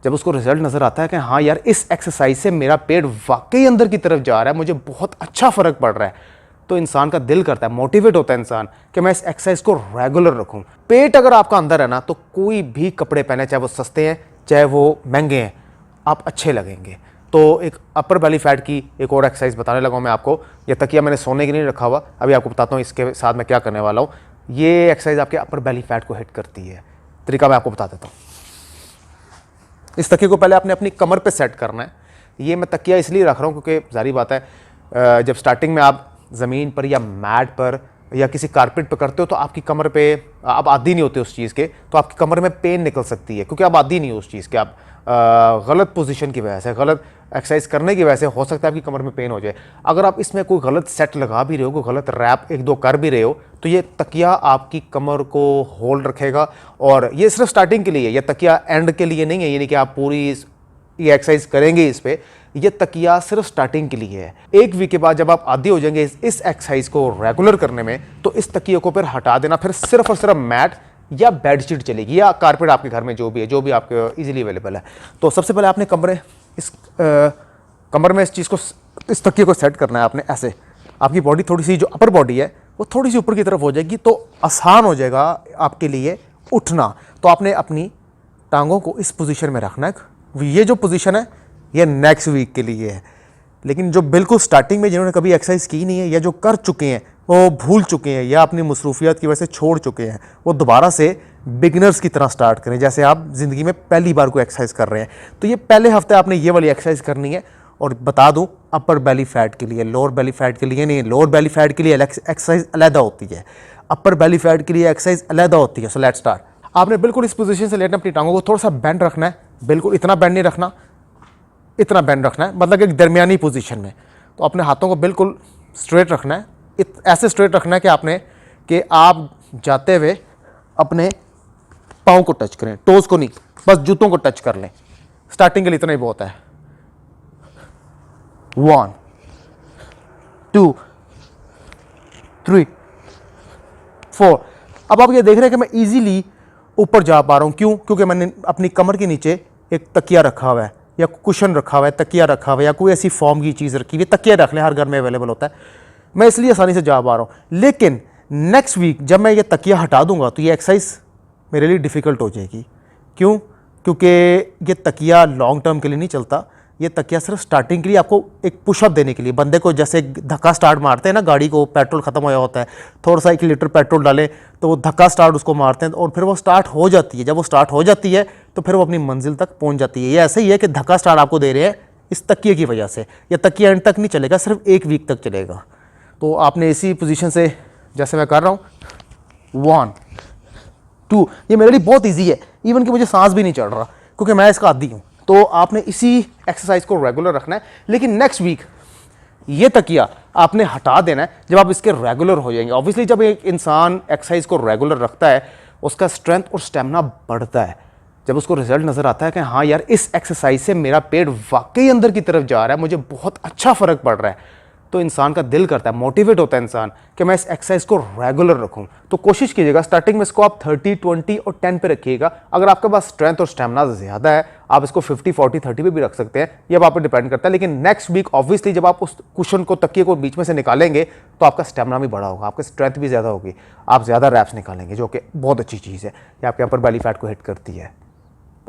जब उसको रिजल्ट नज़र आता है कि हाँ यार इस एक्सरसाइज से मेरा पेट वाकई अंदर की तरफ जा रहा है, मुझे बहुत अच्छा फ़र्क पड़ रहा है, तो इंसान का दिल करता है, मोटिवेट होता है इंसान कि मैं इस एक्सरसाइज को रेगुलर रखूं। पेट अगर आपका अंदर है ना, तो कोई भी कपड़े पहने, चाहे वो सस्ते हैं चाहे वो महंगे हैं, आप अच्छे लगेंगे। तो एक अपर बेली फैट की एक और एक्सरसाइज बताने लगा हूं मैं आपको। ये तकिया मैंने सोने के लिए रखा हुआ, अभी आपको बताता हूँ इसके साथ मैं क्या करने वाला हूँ। ये एक्सरसाइज आपके अपर बेली फैट को हिट करती है। तरीका मैं आपको बता देता हूँ। इस तकिए को पहले आपने अपनी कमर पे सेट करना है। ये मैं तकिया इसलिए रख रहा हूँ क्योंकि जारी बात है, जब स्टार्टिंग में आप ज़मीन पर या मैट पर या किसी कारपेट पर करते हो तो आपकी कमर पे आप आदी नहीं होते उस चीज़ के, तो आपकी कमर में पेन निकल सकती है क्योंकि आप आदी नहीं हो उस चीज़ के। आप गलत पोजीशन की वजह से, गलत एक्सरसाइज करने की वजह से हो सकता है आपकी कमर में पेन हो जाए। अगर आप इसमें कोई गलत सेट लगा भी रहे हो, कोई गलत रैप एक दो कर भी रहे हो, तो ये तकिया आपकी कमर को होल्ड रखेगा। और ये सिर्फ स्टार्टिंग के लिए है, ये तकिया एंड के लिए नहीं है, यानी कि आप पूरी ये एक्सरसाइज करेंगे इस पे। ये तकिया सिर्फ स्टार्टिंग के लिए है। एक वीक के बाद जब आप आदी हो जाएंगे इस एक्सरसाइज को रेगुलर करने में, तो इस तकिए को फिर हटा देना, फिर सिर्फ और सिर्फ मैट या बेडशीट चलेगी या कारपेट आपके घर में जो भी है, जो भी आपके इजीली अवेलेबल है। तो सबसे पहले आपने कमर में इस चीज़ को, इस तकिए को सेट करना है आपने ऐसे। आपकी बॉडी थोड़ी सी जो अपर बॉडी है वो थोड़ी सी ऊपर की तरफ हो जाएगी, तो आसान हो जाएगा आपके लिए उठना। तो आपने अपनी टांगों को इस पोजीशन में रखना है। ये जो पोजीशन है ये नेक्स्ट वीक के लिए है, लेकिन जो बिल्कुल स्टार्टिंग में जिन्होंने कभी एक्सरसाइज की नहीं है या जो कर चुके हैं वो भूल चुके हैं या अपनी मसरूफियत की वजह से छोड़ चुके हैं, वो दोबारा से बिगिनर्स की तरह स्टार्ट करें, जैसे आप ज़िंदगी में पहली बार कोई एक्सरसाइज कर रहे हैं। तो ये पहले हफ्ते आपने ये वाली एक्सरसाइज करनी है। और बता दूं, अपर बेली फैट के लिए, लोअर बेली फैट के लिए नहीं। लोअर बेली फैट के लिए एक्सरसाइज अलहदा होती है, अपर बेली फैट के लिए एक्सरसाइज अलहदा होती है। So let's start. आपने बिल्कुल इस पोजीशन से लेटना, अपनी टांगों को थोड़ा सा बेंड रखना है, बिल्कुल इतना बेंड नहीं रखना, इतना बेंड रखना है, मतलब एक दरमियानी पोजीशन में। तो अपने हाथों को बिल्कुल स्ट्रेट रखना है, ऐसे स्ट्रेट रखना है कि आप जाते हुए अपने पाँव को टच करें, टोज को नहीं, बस जूतों को टच कर लें। स्टार्टिंग के लिए इतना ही बहुत है। 1 2 3 4। अब आप ये देख रहे हैं कि मैं इजीली ऊपर जा पा रहा हूं। क्यों? क्योंकि मैंने अपनी कमर के नीचे एक तकिया रखा हुआ है या कुशन रखा हुआ है, तकिया रखा हुआ है या कोई ऐसी फॉर्म की चीज़ रखी हुई है। तकिया रख लें, हर घर में अवेलेबल होता है, मैं इसलिए आसानी से जा पा रहा हूँ। लेकिन नेक्स्ट वीक जब मैं ये तकिया हटा दूंगा तो ये एक्सरसाइज मेरे लिए डिफ़िकल्ट हो जाएगी। क्यों? क्योंकि ये तकिया लॉन्ग टर्म के लिए नहीं चलता। ये तकिया सिर्फ स्टार्टिंग के लिए, आपको एक पुशअप देने के लिए, बंदे को जैसे धक्का स्टार्ट मारते हैं ना, गाड़ी को पेट्रोल ख़त्म होया होता है, थोड़ा सा 1 लीटर पेट्रोल डालें तो वो धक्का स्टार्ट उसको मारते हैं और फिर वो स्टार्ट हो जाती है। जब वो स्टार्ट हो जाती है तो फिर वो अपनी मंजिल तक पहुंच जाती है। ये ऐसे ही है कि धक्का स्टार्ट आपको दे रहे हैं इस तकिए की वजह से। यह तकिया एंड तक नहीं चलेगा, सिर्फ 1 वीक तक चलेगा। तो आपने इसी पोजीशन से, जैसे मैं कर रहा हूँ, 1 2, ये मेरे लिए बहुत ईजी है, इवन कि मुझे सांस भी नहीं चढ़ रहा क्योंकि मैं इसका आदी हूँ। तो आपने इसी एक्सरसाइज को रेगुलर रखना है। लेकिन नेक्स्ट वीक ये तकिया आपने हटा देना है जब आप इसके रेगुलर हो जाएंगे। ऑब्वियसली जब एक इंसान एक्सरसाइज को रेगुलर रखता है, उसका स्ट्रेंथ और स्टेमिना बढ़ता है। जब उसको रिजल्ट नज़र आता है कि हाँ यार इस एक्सरसाइज से मेरा पेट वाकई अंदर की तरफ जा रहा है, मुझे बहुत अच्छा फ़र्क पड़ रहा है, तो इंसान का दिल करता है, मोटिवेट होता है इंसान कि मैं इस एक्सरसाइज को रेगुलर रखूं। तो कोशिश कीजिएगा स्टार्टिंग में इसको आप 30 20 और 10 पे रखिएगा। अगर आपके पास स्ट्रेंथ और स्टेमिना ज़्यादा है, आप इसको 50 40 30 पे भी रख सकते हैं, ये अब आप पर डिपेंड करता है। लेकिन नेक्स्ट वीक ऑब्वियसली जब आप उस कुशन को, तकिए को बीच में से निकालेंगे तो आपका स्टेमिना भी बड़ा होगा, आपकी स्ट्रेंथ भी ज़्यादा होगी, आप ज़्यादा रैप्स निकालेंगे, जो कि बहुत अच्छी चीज़ है। ये आपके अपर बेली फैट को हिट करती है।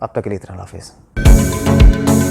अब तक के लिए इतना, हाफिज़।